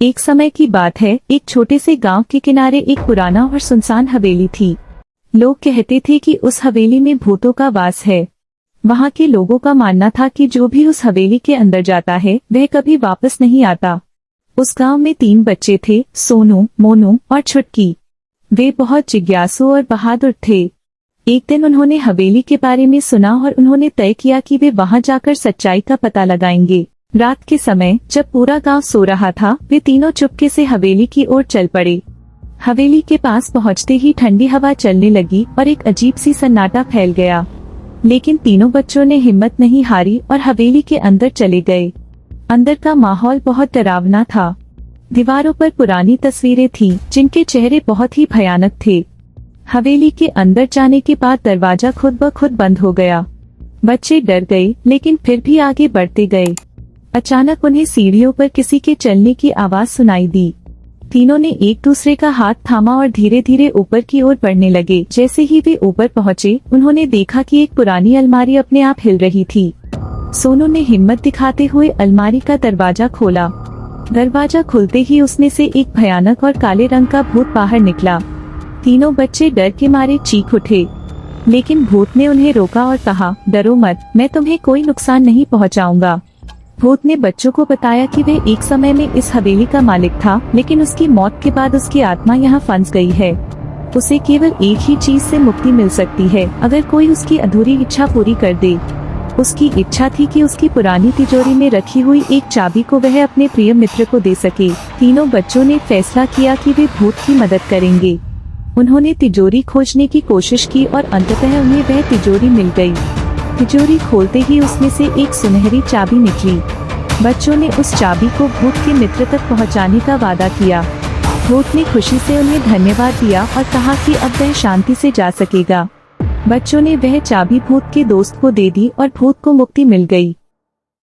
एक समय की बात है, एक छोटे से गांव के किनारे एक पुराना और सुनसान हवेली थी। लोग कहते थे कि उस हवेली में भूतों का वास है। वहां के लोगों का मानना था कि जो भी उस हवेली के अंदर जाता है वह कभी वापस नहीं आता। उस गांव में 3 बच्चे थे, सोनू, मोनू और छुटकी। वे बहुत जिज्ञासु और बहादुर थे। एक दिन उन्होंने हवेली के बारे में सुना और उन्होंने तय किया कि वे वहां जाकर सच्चाई का पता लगाएंगे। रात के समय जब पूरा गांव सो रहा था, वे तीनों चुपके से हवेली की ओर चल पड़े। हवेली के पास पहुंचते ही ठंडी हवा चलने लगी और एक अजीब सी सन्नाटा फैल गया। लेकिन तीनों बच्चों ने हिम्मत नहीं हारी और हवेली के अंदर चले गए। अंदर का माहौल बहुत डरावना था। दीवारों पर पुरानी तस्वीरें थीं, जिनके चेहरे बहुत ही भयानक थे। हवेली के अंदर जाने के बाद दरवाजा खुद ब खुद बंद हो गया। बच्चे डर गए, लेकिन फिर भी आगे बढ़ते गए। अचानक उन्हें सीढ़ियों पर किसी के चलने की आवाज सुनाई दी। तीनों ने एक दूसरे का हाथ थामा और धीरे धीरे ऊपर की ओर बढ़ने लगे। जैसे ही वे ऊपर पहुंचे, उन्होंने देखा कि एक पुरानी अलमारी अपने आप हिल रही थी। सोनू ने हिम्मत दिखाते हुए अलमारी का दरवाजा खोला। दरवाजा खुलते ही उसमें से एक भयानक और काले रंग का भूत बाहर निकला। तीनों बच्चे डर के मारे चीख उठे, लेकिन भूत ने उन्हें रोका और कहा, डरो मत, मैं तुम्हें कोई नुकसान नहीं पहुंचाऊंगा। भूत ने बच्चों को बताया कि वे एक समय में इस हवेली का मालिक था, लेकिन उसकी मौत के बाद उसकी आत्मा यहाँ फंस गई है। उसे केवल एक ही चीज से मुक्ति मिल सकती है, अगर कोई उसकी अधूरी इच्छा पूरी कर दे। उसकी इच्छा थी कि उसकी पुरानी तिजोरी में रखी हुई एक चाबी को वह अपने प्रिय मित्र को दे सके। तीनों बच्चों ने फैसला किया कि वे भूत की मदद करेंगे। उन्होंने तिजोरी खोजने की कोशिश की और अंततः उन्हें वह तिजोरी मिल गई। तिजोरी खोलते ही उसमें से एक सुनहरी चाबी निकली। बच्चों ने उस चाबी को भूत के मित्र तक पहुंचाने का वादा किया। भूत ने खुशी से उन्हें धन्यवाद दिया और कहा कि अब वह शांति से जा सकेगा। बच्चों ने वह चाबी भूत के दोस्त को दे दी और भूत को मुक्ति मिल गई।